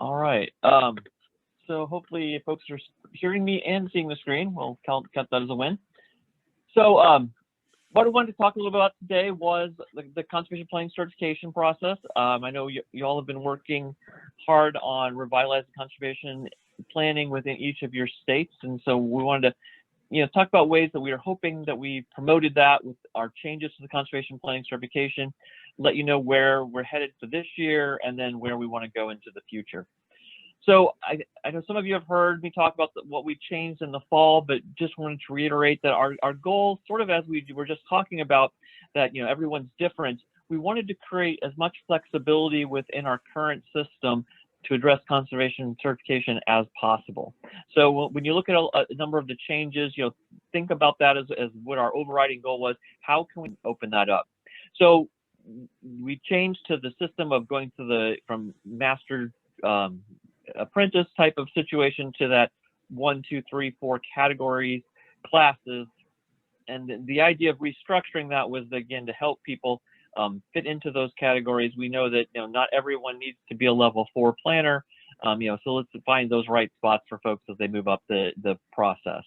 All right. So hopefully folks are hearing me and seeing the screen. We'll count that as a win. So what I wanted to talk a little bit about today was the conservation planning certification process. I know you all have been working hard on revitalizing conservation planning within each of your states, and so we wanted to talk about ways that we are hoping that we promoted that with our changes to the conservation planning certification, let you know where we're headed for this year, and then where we want to go into the future. So I know some of you have heard me talk about what we changed in the fall, but just wanted to reiterate that our goal, sort of as we were just talking about, that everyone's different. We wanted to create as much flexibility within our current system to address conservation certification as possible. So when you look at a number of the changes, think about that as what our overriding goal was. How can we open that up? So we changed to the system of going to from master apprentice type of situation to that 1, 2, 3, 4 categories, classes. And the idea of restructuring that was, again, to help people fit into those categories. We know that not everyone needs to be a level 4 planner, so let's find those right spots for folks as they move up the process.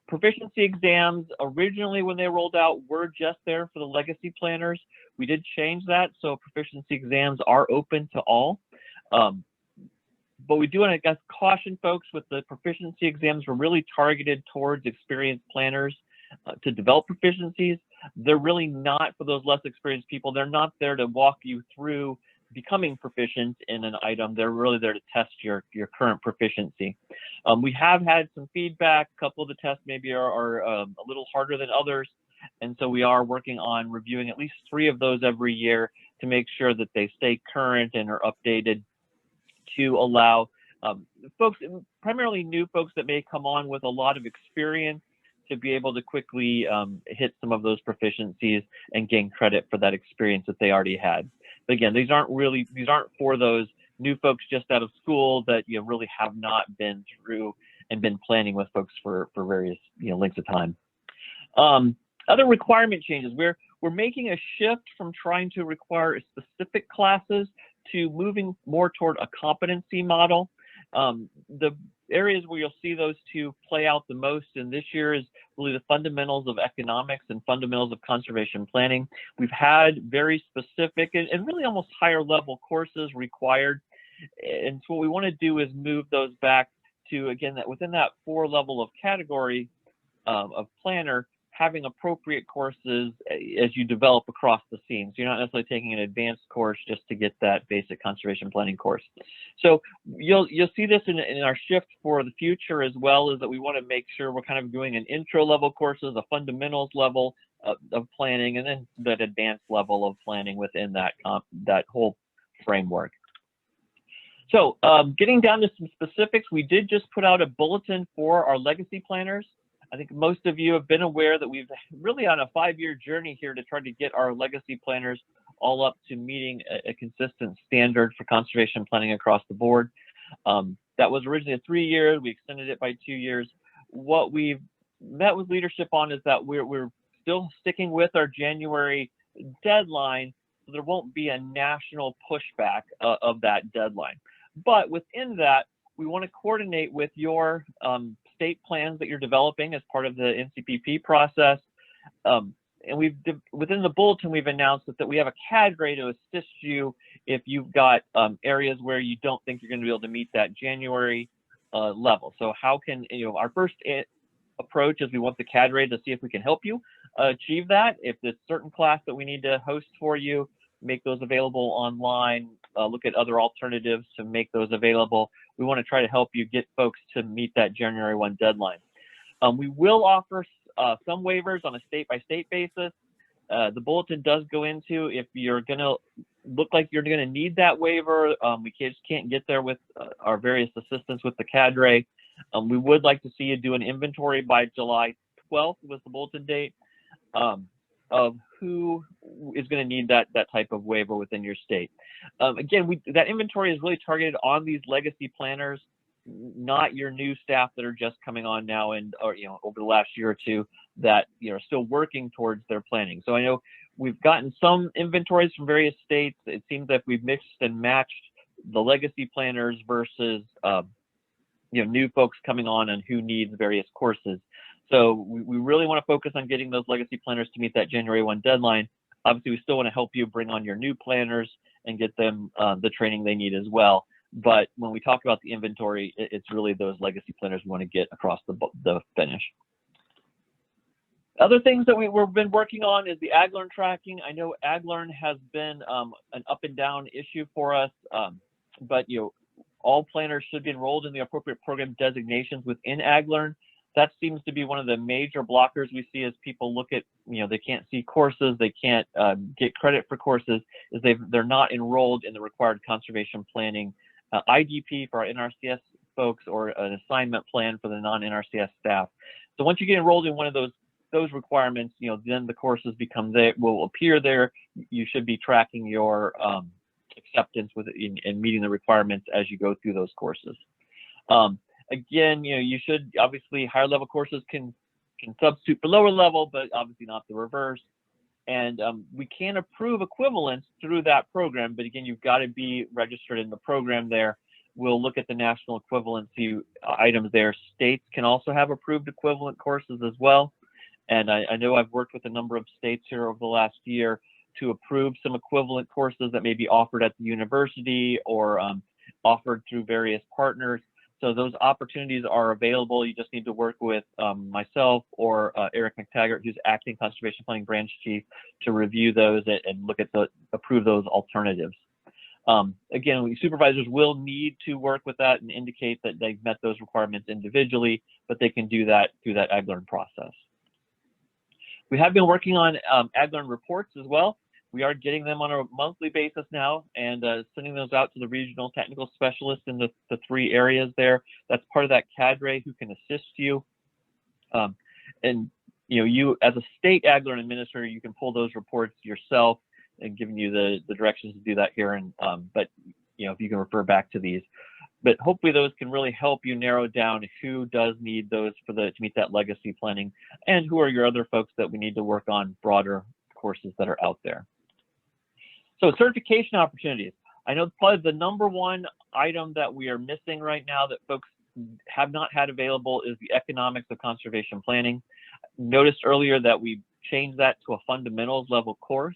Proficiency exams, originally when they rolled out, were just there for the legacy planners. We did change that, so proficiency exams are open to all. But we do want to caution folks with the proficiency exams. We're really targeted towards experienced planners to develop proficiencies. They're really not for those less experienced people. They're not there to walk you through becoming proficient in an item. They're really there to test your current proficiency. We have had some feedback. A couple of the tests maybe are a little harder than others. And so we are working on reviewing at least 3 of those every year to make sure that they stay current and are updated, to allow folks, primarily new folks that may come on with a lot of experience, to be able to quickly hit some of those proficiencies and gain credit for that experience that they already had. But again, these aren't for those new folks just out of school that really have not been through and been planning with folks for various lengths of time. Other requirement changes. We're making a shift from trying to require specific classes to moving more toward a competency model. The areas where you'll see those two play out the most in this year is really the fundamentals of economics and fundamentals of conservation planning. We've had very specific and really almost higher level courses required. And so what we want to do is move those back to, again, that within that 4 level of category of planner, having appropriate courses as you develop across the scene. So you're not necessarily taking an advanced course just to get that basic conservation planning course. So you'll see this in our shift for the future, as well as that we want to make sure we're kind of doing an intro level courses, a fundamentals level of planning, and then that advanced level of planning within that whole framework. So getting down to some specifics, we did just put out a bulletin for our legacy planners. I think most of you have been aware that we've really on a 5-year journey here to try to get our legacy planners all up to meeting a consistent standard for conservation planning across the board. That was originally a 3 year. We extended it by 2 years. What we've met with leadership on is that we're still sticking with our January deadline, so there won't be a national pushback of that deadline. But within that, we want to coordinate with your state plans that you're developing as part of the NCPP process. And within the bulletin, we've announced that we have a cadre to assist you if you've got areas where you don't think you're going to be able to meet that January level. So how can, our first approach is we want the cadre to see if we can help you achieve that. If there's a certain class that we need to host for you, make those available online, look at other alternatives to make those available. We want to try to help you get folks to meet that January 1 deadline. We will offer some waivers on a state-by-state basis. The bulletin does go into if you're going to look like you're going to need that waiver. We just can't get there with our various assistants with the cadre. We would like to see you do an inventory by July 12th was the bulletin date of who is going to need that type of waiver within your state. Again, that inventory is really targeted on these legacy planners, not your new staff that are just coming on now and over the last year or two that are still working towards their planning. So I know we've gotten some inventories from various states. It seems that we've mixed and matched the legacy planners versus new folks coming on and who needs various courses. So we really want to focus on getting those legacy planners to meet that January 1 deadline. Obviously, we still want to help you bring on your new planners and get them the training they need as well. But when we talk about the inventory, it's really those legacy planners we want to get across the finish. Other things that we've been working on is the AgLearn tracking. I know AgLearn has been an up and down issue for us, but all planners should be enrolled in the appropriate program designations within AgLearn. That seems to be one of the major blockers we see as people look at, they can't see courses, they can't get credit for courses, is they're not enrolled in the required conservation planning IDP for our NRCS folks, or an assignment plan for the non-NRCS staff. So once you get enrolled in one of those requirements, then the courses will appear there. You should be tracking your acceptance with and meeting the requirements as you go through those courses. Again, you should obviously, higher level courses can substitute for lower level, but obviously not the reverse. And we can approve equivalence through that program, but again, you've got to be registered in the program there. We'll look at the national equivalency items there. States can also have approved equivalent courses as well. And I know I've worked with a number of states here over the last year to approve some equivalent courses that may be offered at the university or offered through various partners. So those opportunities are available. You just need to work with myself or Eric McTaggart, who's acting conservation planning branch chief, to review those and look at approve those alternatives. Again, supervisors will need to work with that and indicate that they've met those requirements individually, but they can do that through that AgLearn process. We have been working on AgLearn reports as well. We are getting them on a monthly basis now and sending those out to the regional technical specialists in the 3 areas there. That's part of that cadre who can assist you. And you as a state AgLearn administrator, you can pull those reports yourself, and giving you the directions to do that here. And but if you can refer back to these. But hopefully those can really help you narrow down who does need those to meet that legacy planning, and who are your other folks that we need to work on broader courses that are out there. So certification opportunities. I know probably the #1 item that we are missing right now that folks have not had available is the economics of conservation planning. Noticed earlier that we changed that to a fundamentals level course.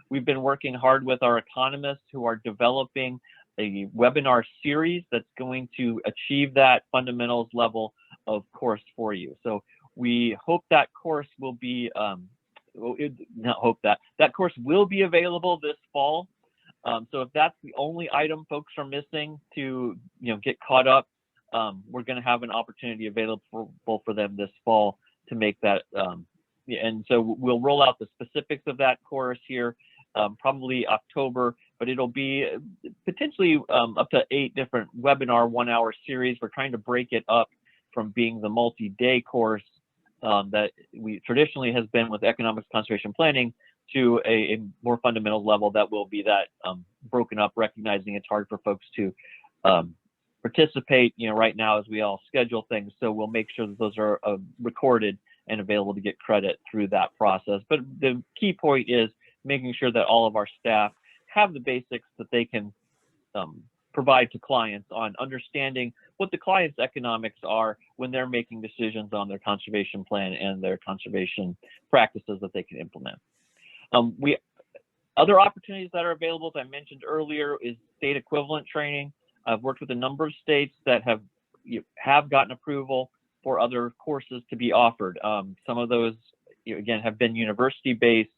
We've been working hard with our economists who are developing a webinar series that's going to achieve that fundamentals level of course for you. So we hope that course will be, that course will be available this fall. So if that's the only item folks are missing to get caught up, we're going to have an opportunity available for them this fall to make that. And so we'll roll out the specifics of that course here. Probably October, but it'll be potentially up to 8 different webinar 1-hour series. We're trying to break it up from being the multi-day course that we traditionally has been with economics conservation planning to a more fundamental level that will be that broken up, recognizing it's hard for folks to participate right now as we all schedule things. So we'll make sure that those are recorded and available to get credit through that process. But the key point is making sure that all of our staff have the basics that they can provide to clients on understanding what the client's economics are when they're making decisions on their conservation plan and their conservation practices that they can implement. Other opportunities that are available, as I mentioned earlier, is state equivalent training. I've worked with a number of states that have gotten approval for other courses to be offered. Some of those, again, have been university-based,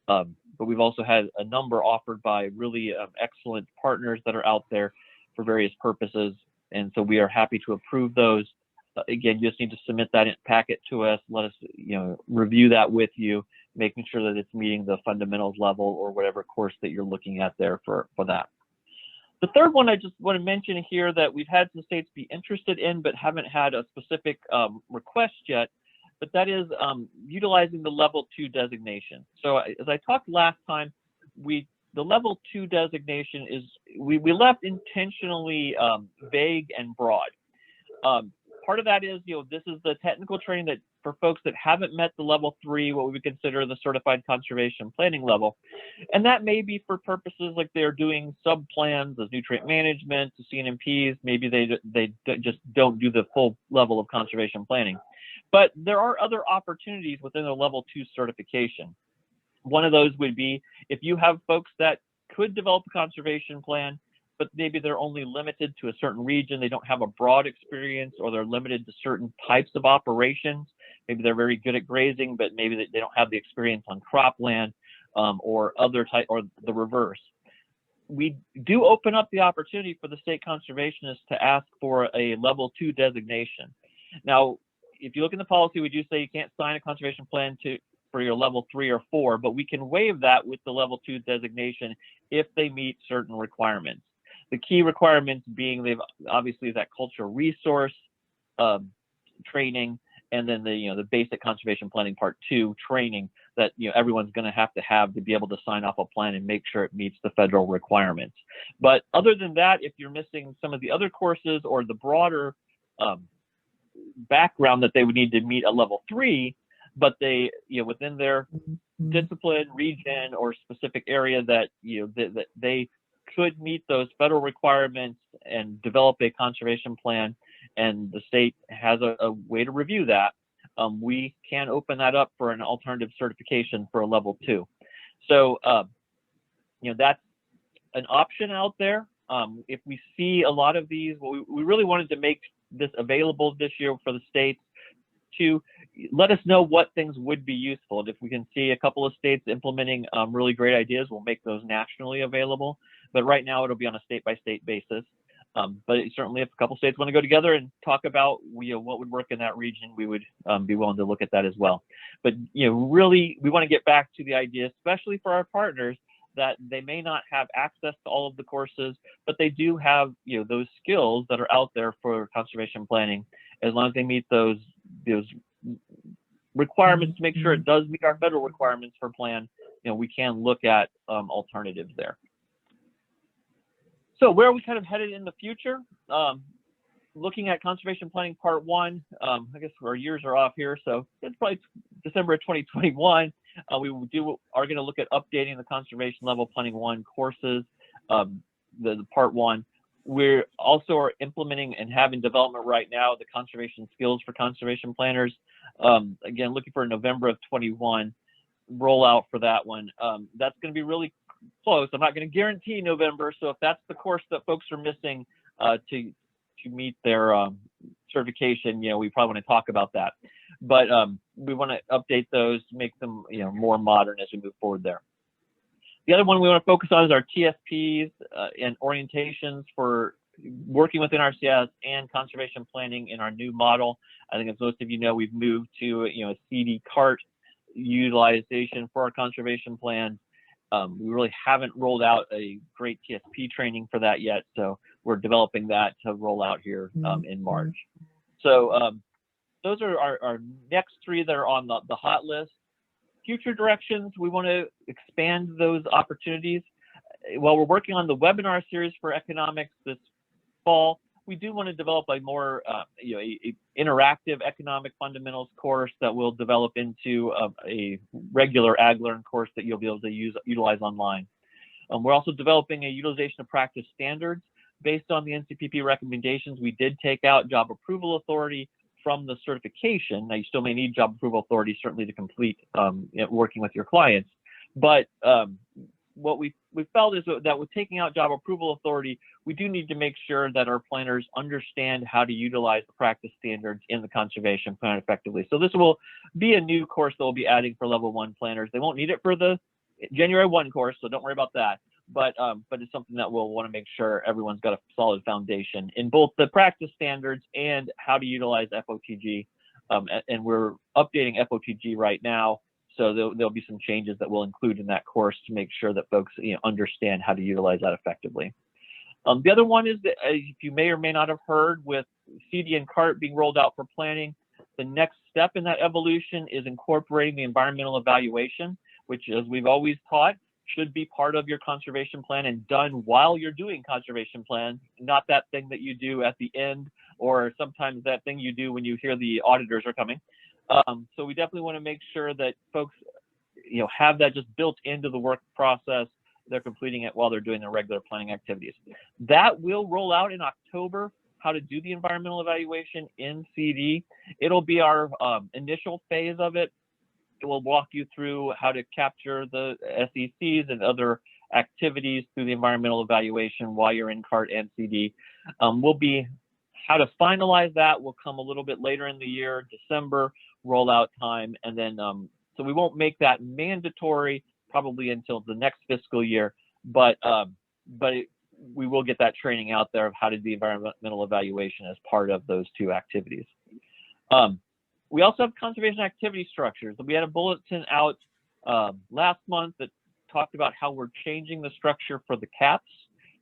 but we've also had a number offered by really excellent partners that are out there for various purposes. And so we are happy to approve those. Again, you just need to submit that packet to us. Let us, review that with you, making sure that it's meeting the fundamentals level or whatever course that you're looking at there for that. The third one I just want to mention here that we've had some states be interested in, but haven't had a specific request yet, but that is utilizing the level 2 designation. So as I talked last time, the level 2 designation is, we left intentionally vague and broad. part of that is, this is the technical training that for folks that haven't met the level 3, what we would consider the certified conservation planning level. And that may be for purposes like they're doing sub plans as nutrient management, to CNMPs. Maybe they just don't do the full level of conservation planning. But there are other opportunities within a level 2 certification. One of those would be if you have folks that could develop a conservation plan, but maybe they're only limited to a certain region. They don't have a broad experience, or they're limited to certain types of operations. Maybe they're very good at grazing, but maybe they don't have the experience on cropland, or other type, or the reverse. We do open up the opportunity for the state conservationists to ask for a level 2 designation. Now, if you look in the policy, we do say you can't sign a conservation plan for your level 3 or 4, but we can waive that with the level 2 designation if they meet certain requirements. The key requirements being they've obviously that cultural resource training, and then the basic conservation planning part 2 training that everyone's going to have to be able to sign off a plan and make sure it meets the federal requirements. But other than that, if you're missing some of the other courses or the broader background that they would need to meet a level 3, but they within their discipline, region, or specific area that that they could meet those federal requirements and develop a conservation plan, and the state has a way to review that, we can open that up for an alternative certification for a level 2. So that's an option out there. If we see a lot of these, we really wanted to make this available this year for the states to let us know what things would be useful. And if we can see a couple of states implementing really great ideas, we'll make those nationally available. But right now it'll be on a state-by-state basis. But certainly if a couple states want to go together and talk about what would work in that region, we would be willing to look at that as well. But really we want to get back to the idea, especially for our partners, that they may not have access to all of the courses, but they do have those skills that are out there for conservation planning. As long as they meet those requirements to make sure it does meet our federal requirements for plan, we can look at alternatives there. So where are we kind of headed in the future? Looking at conservation planning part 1, I guess our years are off here, so it's probably December of 2021. We are going to look at updating the conservation level planning 1 courses, the part 1. We also are implementing and having development right now the conservation skills for conservation planners. Again, looking for November of 21 rollout for that one. That's going to be really close. I'm not going to guarantee November, so if that's the course that folks are missing to meet their certification, we probably want to talk about that. But we want to update those to make them more modern as we move forward there. The other one we want to focus on is our TSPs and orientations for working with NRCS and conservation planning in our new model. I think as most of you know, we've moved to a CD cart utilization for our conservation plans. We really haven't rolled out a great TSP training for that yet, so we're developing that to roll out here in March. So those are our next 3 that are on the hot list. Future directions, we want to expand those opportunities. While we're working on the webinar series for economics this fall, we do want to develop a more a interactive economic fundamentals course that will develop into a regular AgLearn course that you'll be able to utilize online. We're also developing a utilization of practice standards based on the NCPP recommendations. We did take out job approval authority from the certification. Now you still may need job approval authority certainly to complete working with your clients, but what we felt is that with taking out job approval authority, we do need to make sure that our planners understand how to utilize the practice standards in the conservation plan effectively. So this will be a new course that we'll be adding for level 1 planners. They won't need it for the January 1 course, so don't worry about that. But it's something that we'll want to make sure everyone's got a solid foundation in both the practice standards and how to utilize FOTG. And we're updating FOTG right now, so there'll be some changes that we'll include in that course to make sure that folks understand how to utilize that effectively. The other one is that, if you may or may not have heard, with CD and CART being rolled out for planning, the next step in that evolution is incorporating the environmental evaluation, which, as we've always taught, should be part of your conservation plan and done while you're doing conservation plan, not that thing that you do at the end or sometimes that thing you do when you hear the auditors are coming. So we definitely want to make sure that folks, have that just built into the work process. They're completing it while they're doing their regular planning activities. That will roll out in October, how to do the environmental evaluation in CD. It'll be our initial phase of it. It will walk you through how to capture the SECs and other activities through the environmental evaluation while you're in CART and CD. How to finalize that will come a little bit later in the year, December rollout time, and then so we won't make that mandatory probably until the next fiscal year, but we will get that training out there of how to do the environmental evaluation as part of those two activities. We also have conservation activity structures. We had a bulletin out last month that talked about how we're changing the structure for the CAPs.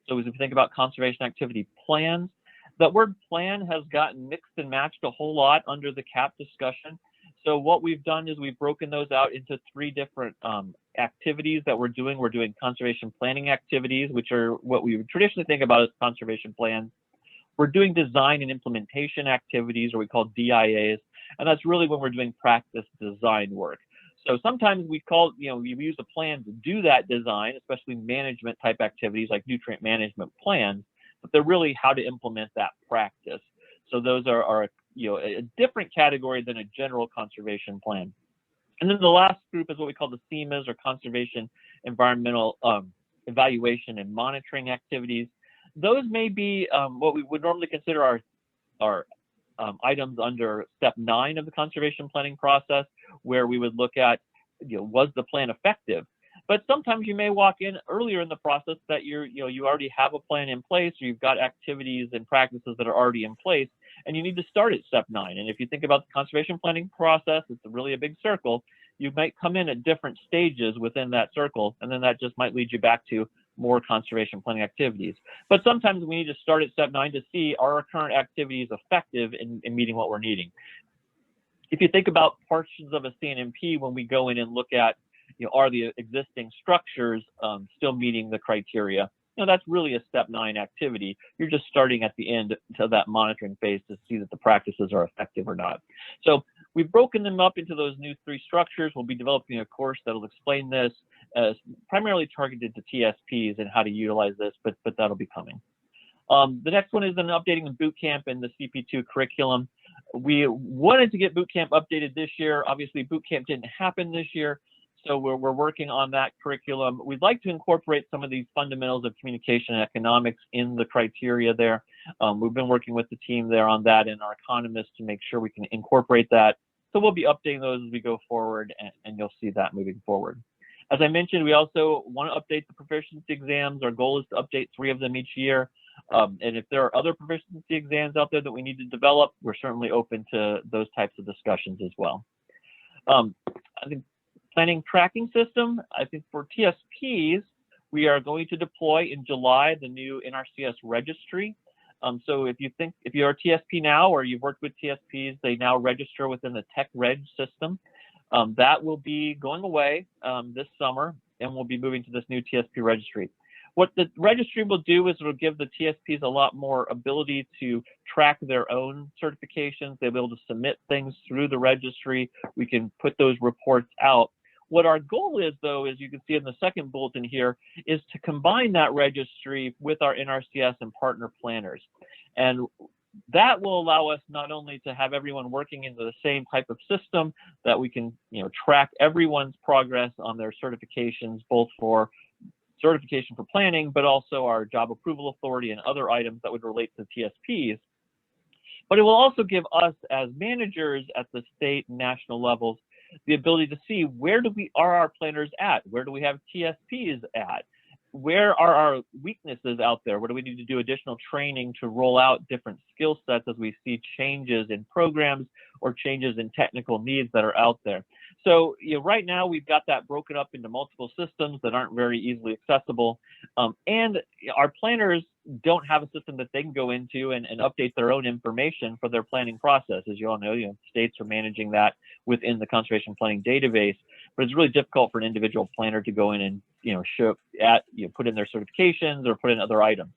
So as we think about conservation activity plans, that word plan has gotten mixed and matched a whole lot under the CAP discussion. So what we've done is we've broken those out into 3 different activities that we're doing. We're doing conservation planning activities, which are what we would traditionally think about as conservation plans. We're doing design and implementation activities, or we call DIAs, and that's really when we're doing practice design work. So sometimes we use a plan to do that design, especially management type activities like nutrient management plans, but they're really how to implement that practice. So those are a different category than a general conservation plan. And then the last group is what we call the CEMAs, or conservation environmental evaluation and monitoring activities. Those may be what we would normally consider our items under step 9 of the conservation planning process, where we would look at, was the plan effective? But sometimes you may walk in earlier in the process that you already have a plan in place, or you've got activities and practices that are already in place, and you need to start at step 9. And if you think about the conservation planning process, it's really a big circle. You might come in at different stages within that circle, and then that just might lead you back to more conservation planning activities. But sometimes we need to start at step 9 to see, are our current activities effective in meeting what we're needing? If you think about portions of a CNMP, when we go in and look at, are the existing structures still meeting the criteria? That's really a step 9 activity. You're just starting at the end to that monitoring phase to see that the practices are effective or not. So we've broken them up into those new 3 structures. We'll be developing a course that'll explain this, primarily targeted to TSPs and how to utilize this, but that'll be coming. The next one is an updating the boot camp and the CP2 curriculum. We wanted to get boot camp updated this year. Obviously, boot camp didn't happen this year, so we're working on that curriculum. We'd like to incorporate some of these fundamentals of communication and economics in the criteria there. We've been working with the team there on that and our economists to make sure we can incorporate that. So we'll be updating those as we go forward, and you'll see that moving forward. As I mentioned, we also want to update the proficiency exams. Our goal is to update 3 of them each year. And if there are other proficiency exams out there that we need to develop, we're certainly open to those types of discussions as well. I think planning tracking system, I think for TSPs, we are going to deploy in July the new NRCS registry. So if you're a TSP now, or you've worked with TSPs, they now register within the Tech Reg system. That will be going away this summer, and we'll be moving to this new TSP registry. What the registry will do is it'll give the TSPs a lot more ability to track their own certifications. They'll be able to submit things through the registry. We can put those reports out. What our goal is, though, as you can see in the second bulletin here, is to combine that registry with our NRCS and partner planners. And that will allow us not only to have everyone working into the same type of system, that we can track everyone's progress on their certifications, both for certification for planning, but also our job approval authority and other items that would relate to TSPs. But it will also give us as managers at the state and national levels the ability to see where are our planners at? Where do we have TSPs at? Where are our weaknesses out there? Where do we need to do additional training to roll out different skill sets as we see changes in programs or changes in technical needs that are out there? So right now we've got that broken up into multiple systems that aren't very easily accessible. And our planners don't have a system that they can go into and update their own information for their planning process. As you all know, states are managing that within the conservation planning database, but it's really difficult for an individual planner to go in and put in their certifications or put in other items.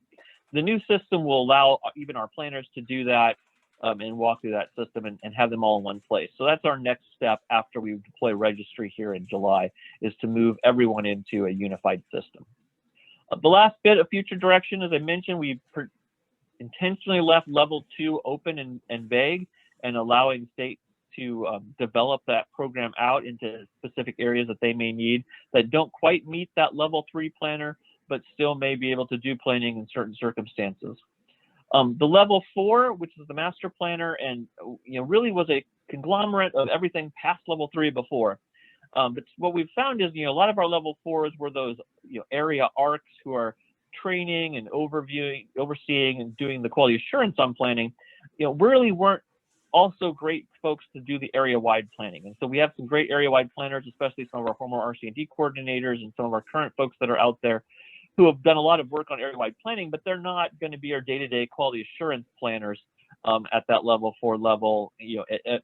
the new system will allow even our planners to do that and walk through that system and have them all in one place. So that's our next step after we deploy registry here in July, is to move everyone into a unified system. The last bit of future direction, as I mentioned, we intentionally left level 2 open and vague, and allowing states to develop that program out into specific areas that they may need that don't quite meet that level 3 planner, but still may be able to do planning in certain circumstances. The level 4, which is the master planner, and really was a conglomerate of everything past level 3 before. But what we've found is, a lot of our level 4s were those area ARCs who are training and overseeing and doing the quality assurance on planning, really weren't also great folks to do the area-wide planning. And so we have some great area-wide planners, especially some of our former RC&D coordinators and some of our current folks that are out there who have done a lot of work on area-wide planning, but they're not going to be our day-to-day quality assurance planners at that level 4 level,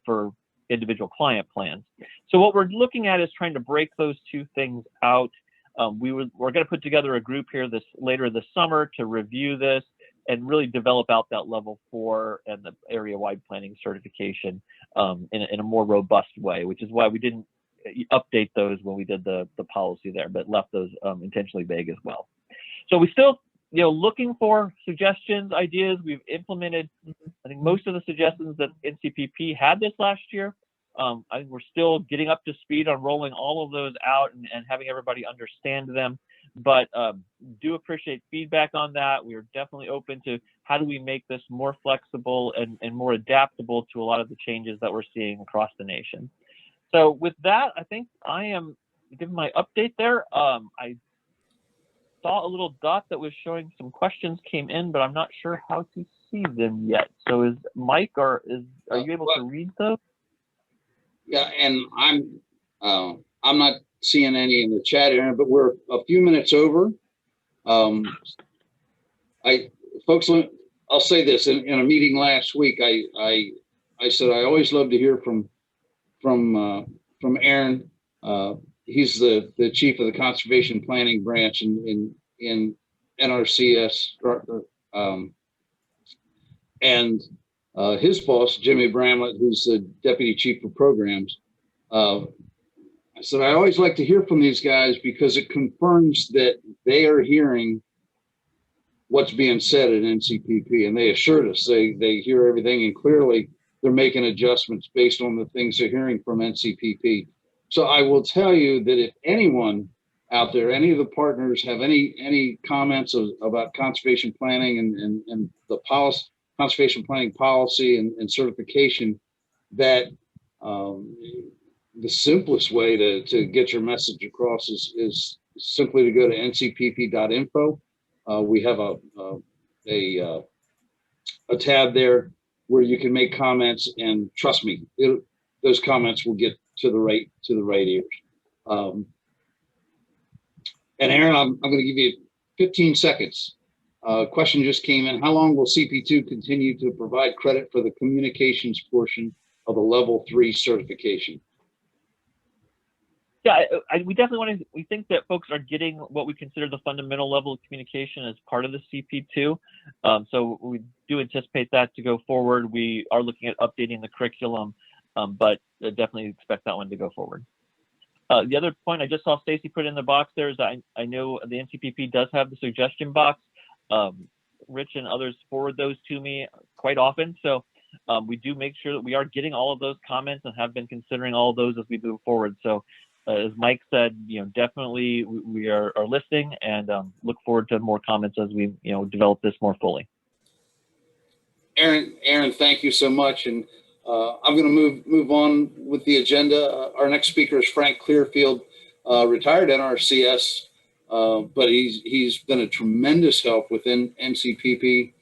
for individual client plans. So what we're looking at is trying to break those two things out. We're going to put together a group here later this summer to review this and really develop out that level 4 and the area-wide planning certification in a more robust way, which is why we didn't update those when we did the policy there, but left those intentionally vague as well. So we still, looking for suggestions, ideas. We've implemented, I think, most of the suggestions that NCPP had this last year. I think we're still getting up to speed on rolling all of those out and having everybody understand them, but do appreciate feedback on that. We are definitely open to how do we make this more flexible and more adaptable to a lot of the changes that we're seeing across the nation. So with that, I think I am giving my update there. I saw a little dot that was showing some questions came in, but I'm not sure how to see them yet. So is Mike, are you able to read those? Yeah, and I'm not seeing any in the chat area, but we're a few minutes over. Folks, I'll say this: in a meeting last week, I said I always love to hear from Aaron. He's the chief of the conservation planning branch in NRCS, and his boss, Jimmy Bramlett, who's the deputy chief of programs. I said, I always like to hear from these guys because it confirms that they are hearing what's being said at NCPP, and they assured us they hear everything, and clearly they're making adjustments based on the things they're hearing from NCPP. So I will tell you that if anyone out there, any of the partners have any comments about conservation planning and the policy, conservation planning policy and certification, that the simplest way to get your message across is simply to go to ncpp.info. We have a tab there where you can make comments, and trust me, those comments will get to the right ears. And Aaron, I'm going to give you 15 seconds. Question just came in. How long will CP2 continue to provide credit for the communications portion of the level 3 certification? Yeah, we definitely we think that folks are getting what we consider the fundamental level of communication as part of the CP2. So we do anticipate that to go forward. We are looking at updating the curriculum, but definitely expect that one to go forward. The other point I just saw Stacy put in the box there is I know the NCPP does have the suggestion box. Rich and others forward those to me quite often. So we do make sure that we are getting all of those comments and have been considering all of those as we move forward. So as Mike said, definitely we are listening and look forward to more comments as we develop this more fully. Aaron, thank you so much. And I'm going to move on with the agenda. Our next speaker is Frank Clearfield, retired NRCS, but he's been a tremendous help within NCPP,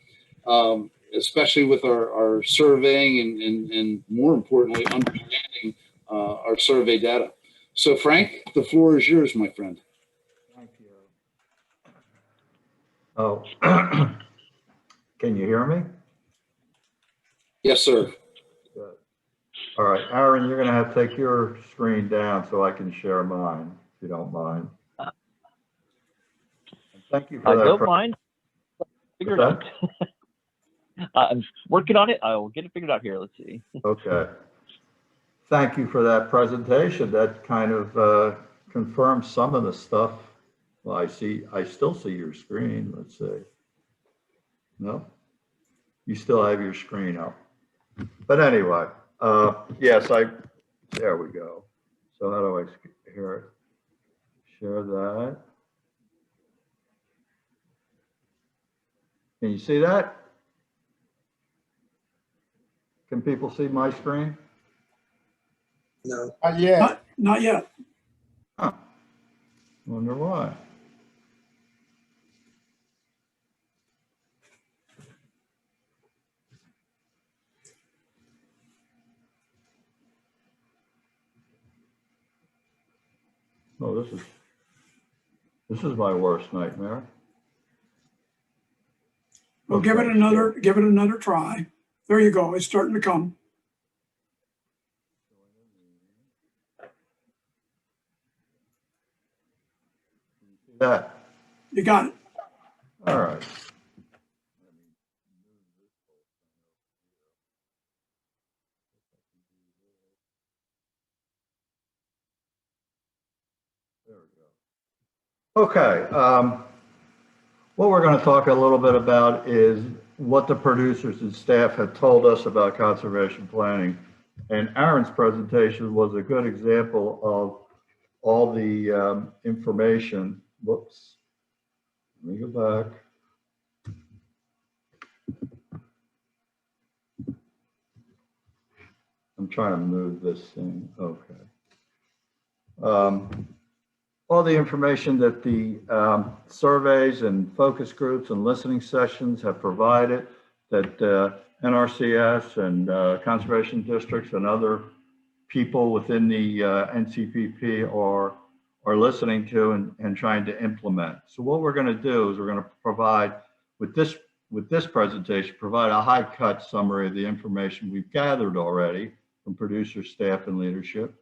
especially with our surveying and more importantly, understanding our survey data. So Frank, the floor is yours, my friend. Thank you. Oh, can you hear me? Yes, sir. Good. All right, Aaron, you're going to have to take your screen down so I can share mine, if you don't mind. And thank you for that. I don't mind. figure it out. I'm working on it. I will get it figured out here. Let's see. Okay. Thank you for that presentation. That kind of confirms some of the stuff. Well, I still see your screen. Let's see. No, you still have your screen up. But anyway, yes, there we go. So how do I share that? Can you see that? Can people see my screen? No. Not yet. Not yet. Huh. Wonder why. Oh, this is my worst nightmare. Well, Okay, give it another try. There you go. It's starting to come. That. You got it. All right. There we go. Okay. What we're going to talk a little bit about is what the producers and staff have told us about conservation planning. And Aaron's presentation was a good example of all the information. Whoops. Let me go back. I'm trying to move this thing. Okay. All the information that the surveys and focus groups and listening sessions have provided, that NRCS and conservation districts and other people within the NCPP are listening to and trying to implement. So what we're going to do is we're going to provide, with this presentation, provide a high-cut summary of the information we've gathered already from producers, staff, and leadership,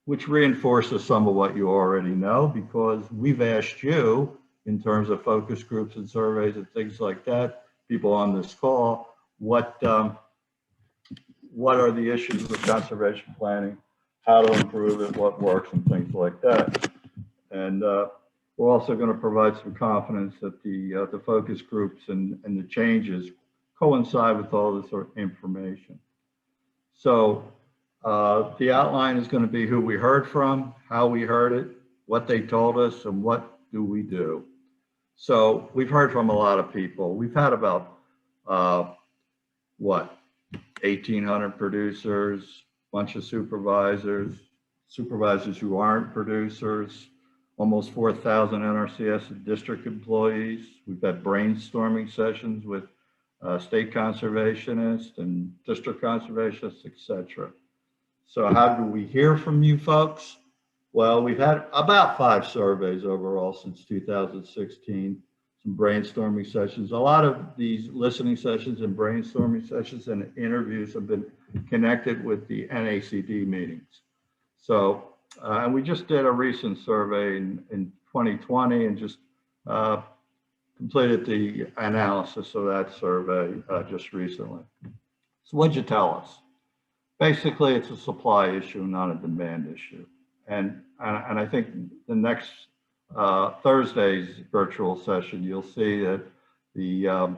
which reinforces some of what you already know, because we've asked you in terms of focus groups and surveys and things like that, people on this call, what are the issues with conservation planning, how to improve it, what works, and things like that. And we're also going to provide some confidence that the focus groups and the changes coincide with all this sort of information. So the outline is going to be who we heard from, how we heard it, what they told us, and what do we do. So we've heard from a lot of people. We've had about, 1,800 producers, bunch of supervisors who aren't producers, almost 4,000 NRCS and district employees. We've had brainstorming sessions with state conservationists and district conservationists, etc. So how do we hear from you folks? Well, we've had about 5 surveys overall since 2016, some brainstorming sessions. A lot of these listening sessions and brainstorming sessions and interviews have been connected with the NACD meetings. So, and we just did a recent survey in 2020 and just completed the analysis of that survey just recently. So what'd you tell us? Basically, it's a supply issue, not a demand issue. And I think the next Thursday's virtual session, you'll see that the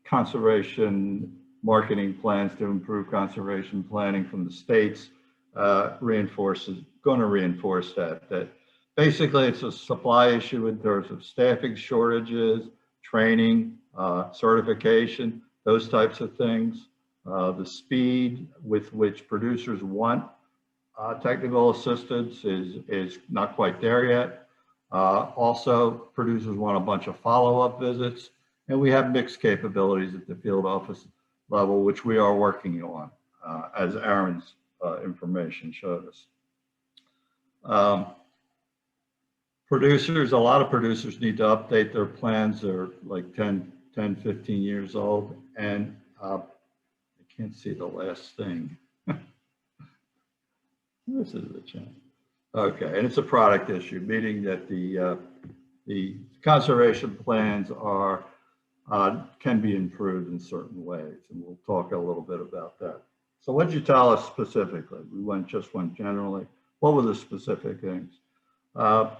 conservation marketing plans to improve conservation planning from the states going to reinforce that basically it's a supply issue in terms of staffing shortages, training, certification, those types of things. The speed with which producers want technical assistance is not quite there yet. Also, producers want a bunch of follow-up visits, and we have mixed capabilities at the field office level, which we are working on, as Aaron's information showed us. A lot of producers need to update their plans. They're like 10, 15 years old, and I can't see the last thing. This is the channel. Okay, and it's a product issue, meaning that the conservation plans are can be improved in certain ways, and we'll talk a little bit about that. So what did you tell us specifically? We went generally. What were the specific things? The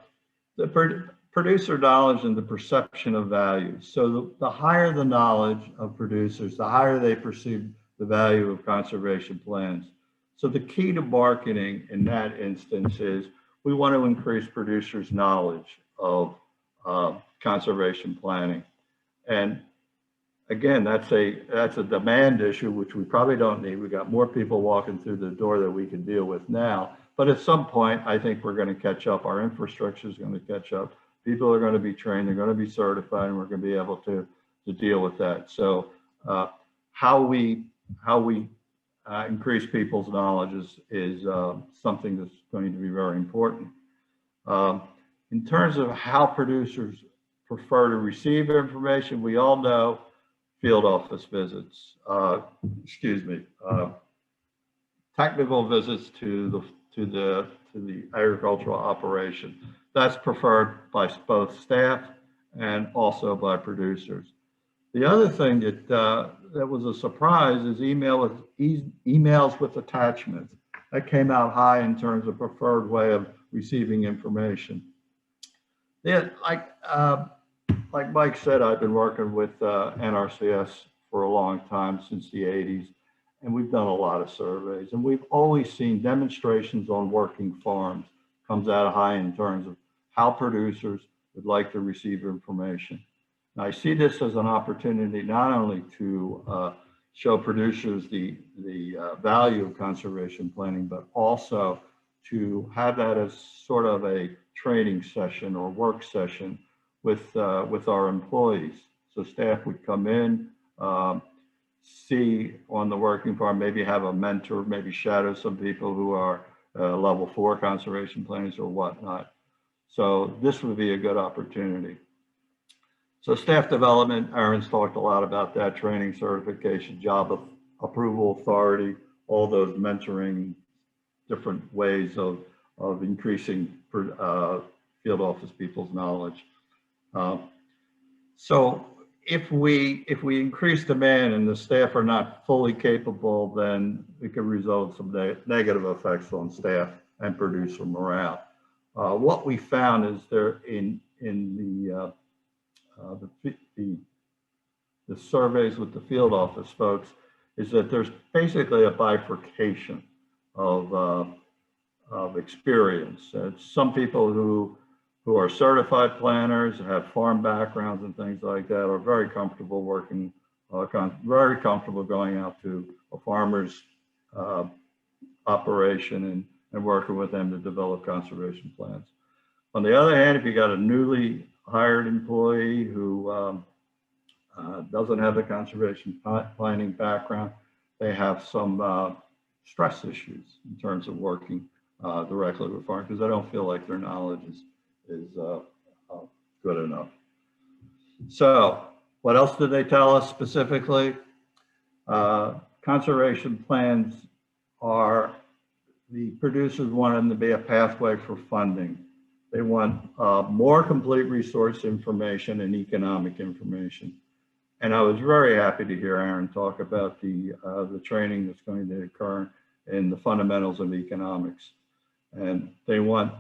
producer knowledge and the perception of value. So the higher the knowledge of producers, the higher they perceive the value of conservation plans. So the key to marketing in that instance is we want to increase producers' knowledge of conservation planning. And again, that's a demand issue, which we probably don't need. We've got more people walking through the door that we can deal with now. But at some point, I think we're going to catch up. Our infrastructure is going to catch up. People are going to be trained. They're going to be certified, and we're going to be able to deal with that. So how we increase people's knowledge is something that's going to be very important. In terms of how producers prefer to receive information, we all know field office visits, technical visits to the agricultural operation. That's preferred by both staff and also by producers. The other thing that was a surprise is emails with attachments. That came out high in terms of preferred way of receiving information. Yeah, like Mike said, I've been working with NRCS for a long time, since the 80s, and we've done a lot of surveys, and we've always seen demonstrations on working farms comes out high in terms of how producers would like to receive information. And I see this as an opportunity not only to show producers the value of conservation planning, but also to have that as sort of a training session or work session with our employees. So staff would come in, see on the working farm, maybe have a mentor, maybe shadow some people who are level 4 conservation planners or whatnot. So this would be a good opportunity. So staff development, Aaron's talked a lot about that, training, certification, job approval authority, all those mentoring, different ways of increasing field office people's knowledge. So if we increase demand and the staff are not fully capable, then it could result in some negative effects on staff and producer morale. What we found is there in the surveys with the field office folks is that there's basically a bifurcation of experience. Some people who are certified planners, have farm backgrounds and things like that, are very comfortable working, very comfortable going out to a farmer's operation and working with them to develop conservation plans. On the other hand, if you got a newly hired employee who doesn't have the conservation planning background, they have some stress issues in terms of working directly with farmers because they don't feel like their knowledge is good enough. So what else did they tell us specifically? Conservation plans are, the producers want them to be a pathway for funding. They want more complete resource information and economic information. And I was very happy to hear Aaron talk about the training that's going to occur in the fundamentals of economics. And they want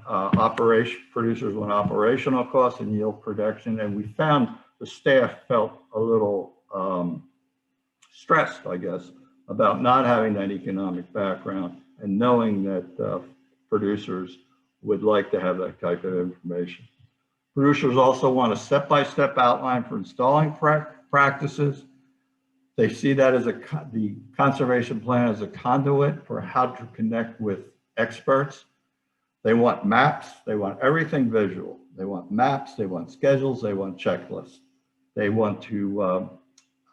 producers want operational costs and yield production. And we found the staff felt a little stressed, I guess, about not having that economic background and knowing that producers would like to have that type of information. Producers also want a step-by-step outline for installing practices. They see that as the conservation plan as a conduit for how to connect with experts. They want maps, they want everything visual. They want maps, they want schedules, they want checklists. They want to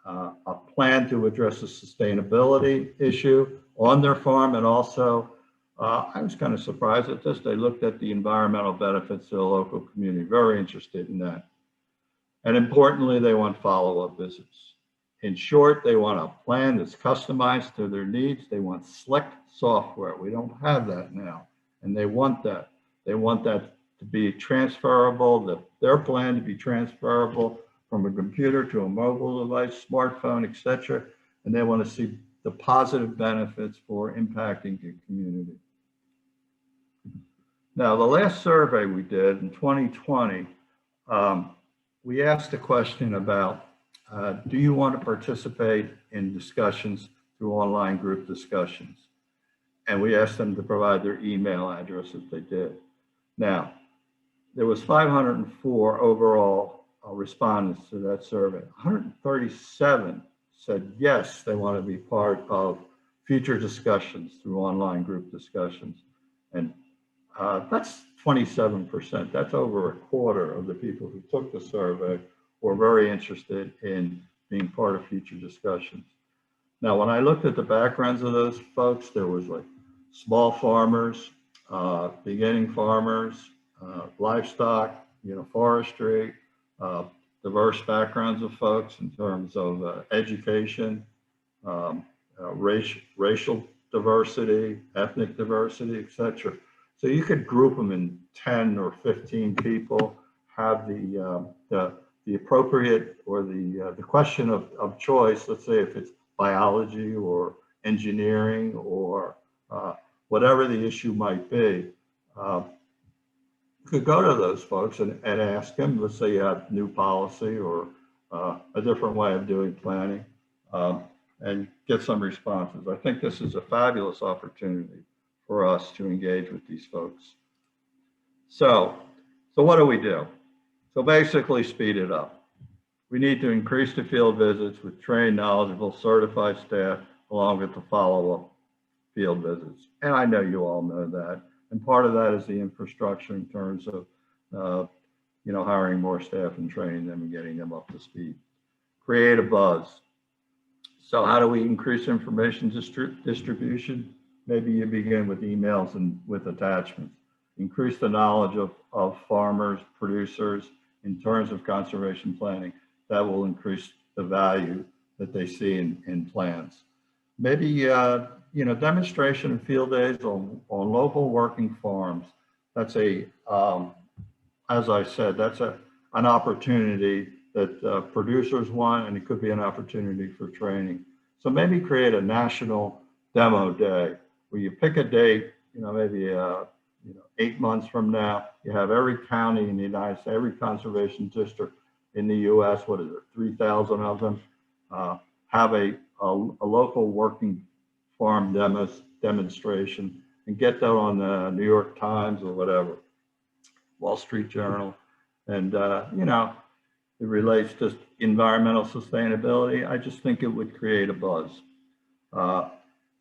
a plan to address the sustainability issue on their farm, and also, I was kind of surprised at this, they looked at the environmental benefits to the local community, very interested in that. And importantly, they want follow-up visits. In short, they want a plan that's customized to their needs. They want slick software. We don't have that now. And they want that. They want that to be transferable, their plan to be transferable from a computer to a mobile device, smartphone, etc. And they want to see the positive benefits for impacting the community. Now, the last survey we did in 2020, we asked a question about, do you want to participate in discussions through online group discussions? And we asked them to provide their email address if they did. Now, there was 504 overall respondents to that survey. 137 said yes, they want to be part of future discussions through online group discussions. And that's 27%. That's over a quarter of the people who took the survey were very interested in being part of future discussions. Now, when I looked at the backgrounds of those folks, there was like small farmers, beginning farmers, livestock, forestry, diverse backgrounds of folks in terms of education, racial diversity, ethnic diversity, etc. So you could group them in 10 or 15 people, have the appropriate or the question of choice, let's say if it's biology or engineering or whatever the issue might be, could go to those folks and ask them, let's say you have new policy or a different way of doing planning, and get some responses. I think this is a fabulous opportunity for us to engage with these folks. So what do we do? So basically speed it up. We need to increase the field visits with trained, knowledgeable, certified staff, along with the follow-up field visits. And I know you all know that. And part of that is the infrastructure in terms of, hiring more staff and training them and getting them up to speed. Create a buzz. So how do we increase information distribution? Maybe you begin with emails and with attachments. Increase the knowledge of farmers, producers in terms of conservation planning. That will increase the value that they see in plans. Maybe demonstration and field days on local working farms. That's as I said, that's an opportunity that producers want, and it could be an opportunity for training. So maybe create a national demo day where you pick a date, maybe 8 months from now, you have every county in the United States, every conservation district in the US, 3,000 of them, have a local working farm demonstration and get that on the New York Times or whatever, Wall Street Journal. And, it relates to environmental sustainability. I just think it would create a buzz.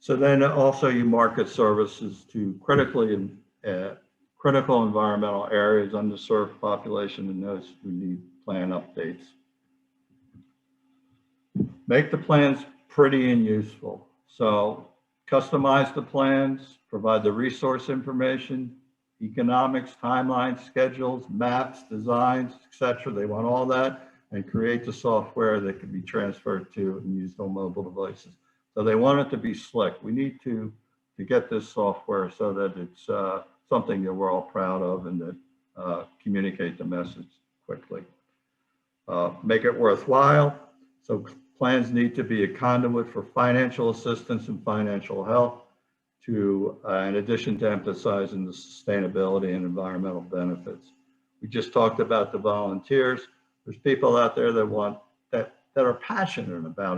So then also you market services to critical environmental areas, underserved population, and those who need plan updates. Make the plans pretty and useful. So customize the plans, provide the resource information, economics, timelines, schedules, maps, designs, etc. They want all that, and create the software that can be transferred to and used on mobile devices. So they want it to be slick. We need to get this software so that it's something that we're all proud of and that communicate the message quickly. Make it worthwhile. So plans need to be a conduit for financial assistance and financial help, in addition to emphasizing the sustainability and environmental benefits. We just talked about the volunteers. There's people out there that are passionate about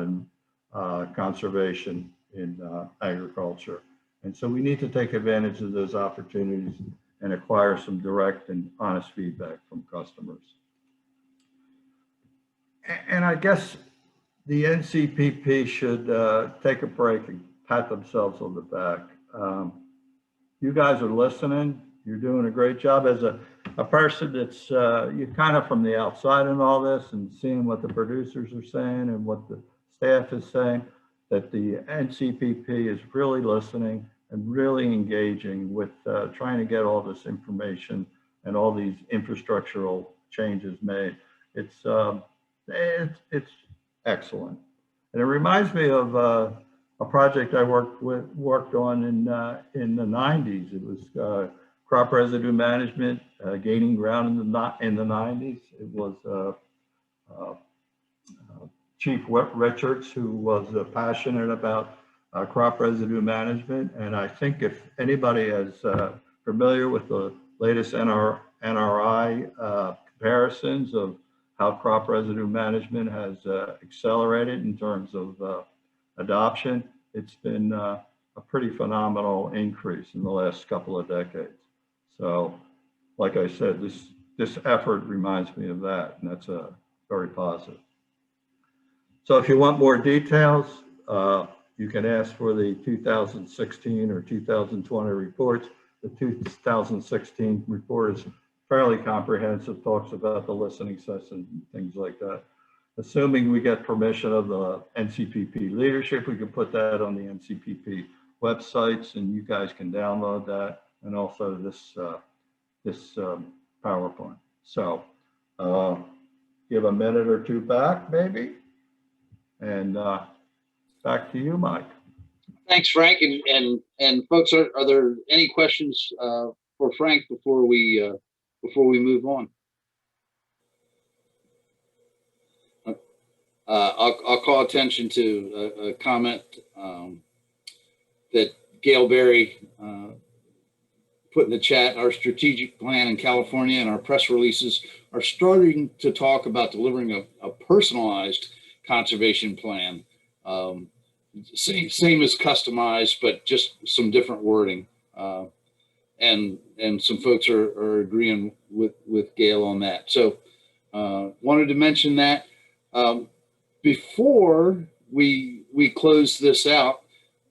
conservation in agriculture. And so we need to take advantage of those opportunities and acquire some direct and honest feedback from customers. And I guess the NCPP should take a break and pat themselves on the back. You guys are listening. You're doing a great job. As a person that's you're kind of from the outside in all this and seeing what the producers are saying and what the staff is saying, that the NCPP is really listening and really engaging with trying to get all this information and all these infrastructural changes made. It's excellent. And it reminds me of a project I worked on in the 90s. It was crop residue management gaining ground in the 90s. It was Chief Richards who was passionate about crop residue management. And I think if anybody is familiar with the latest NRI comparisons of how crop residue management has accelerated in terms of adoption, it's been a pretty phenomenal increase in the last couple of decades. So, like I said, this effort reminds me of that, and that's very positive. So if you want more details, you can ask for the 2016 or 2020 reports. The 2016 report is fairly comprehensive, talks about the listening session, things like that. Assuming we get permission of the NCPP leadership, we can put that on the NCPP websites, and you guys can download that, and also this PowerPoint. So give a minute or two back, maybe, and back to you, Mike. Thanks, Frank. And folks, are there any questions for Frank before we move on? I'll call attention to a comment that Gail Berry put in the chat. Our strategic plan in California and our press releases are starting to talk about delivering a personalized conservation plan. Same as customized, but just some different wording. And some folks are agreeing with Gail on that. So wanted to mention that. Before we close this out,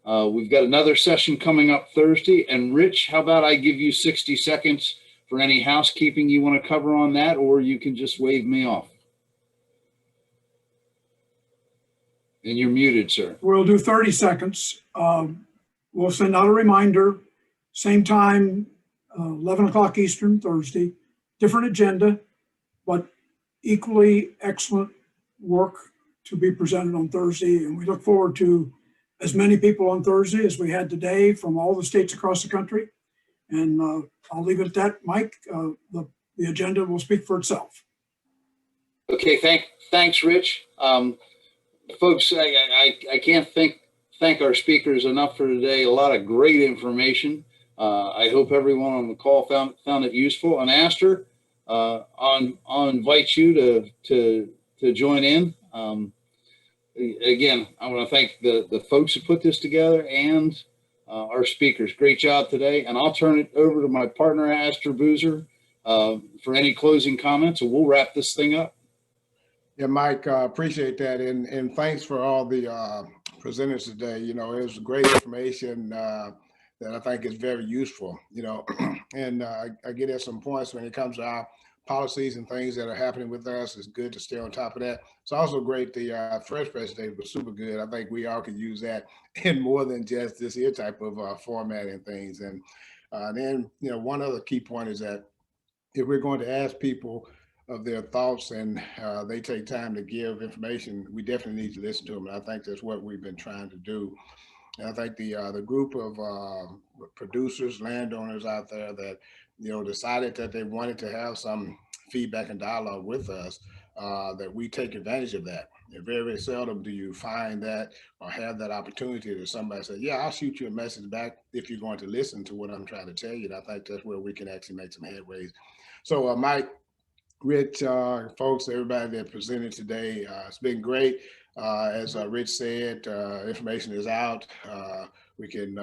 we've got another session coming up Thursday. And Rich, how about I give you 60 seconds for any housekeeping you want to cover on that, or you can just wave me off. And you're muted, sir. We'll do 30 seconds. We'll send out a reminder, same time, 11 o'clock Eastern, Thursday. Different agenda, but equally excellent work to be presented on Thursday. And we look forward to as many people on Thursday as we had today from all the states across the country. And I'll leave it at that, Mike. The agenda will speak for itself. Okay, thanks, Rich. Folks, I can't thank our speakers enough for today. A lot of great information. I hope everyone on the call found it useful. And Astor, I'll invite you to join in. Again, I want to thank the folks who put this together and our speakers. Great job today. And I'll turn it over to my partner, Astor Boozer, for any closing comments, and we'll wrap this thing up. Yeah, Mike, appreciate that. And thanks for all the presenters today. You know, it was great information that I think is very useful, you know, and I get at some points when it comes to our policies and things that are happening with us. It's good to stay on top of that. It's also great. The fresh presentation was super good. I think we all could use that in more than just this here type of format and things. And then, you know, one other key point is that if we're going to ask people of their thoughts and they take time to give information, we definitely need to listen to them. And I think that's what we've been trying to do. And I think the group of producers, landowners out there that, you know, decided that they wanted to have some feedback and dialogue with us, that we take advantage of that. And very, very seldom do you find that or have that opportunity that somebody says, yeah, I'll shoot you a message back if you're going to listen to what I'm trying to tell you. And I think that's where we can actually make some headways. So Mike, Rich, folks, everybody that presented today, it's been great. As Rich said, information is out. We can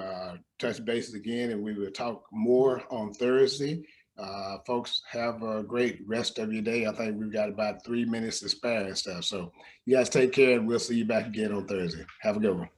touch bases again, and we will talk more on Thursday. Folks, have a great rest of your day. I think we've got about 3 minutes to spare and stuff. So you guys take care, and we'll see you back again on Thursday. Have a good one.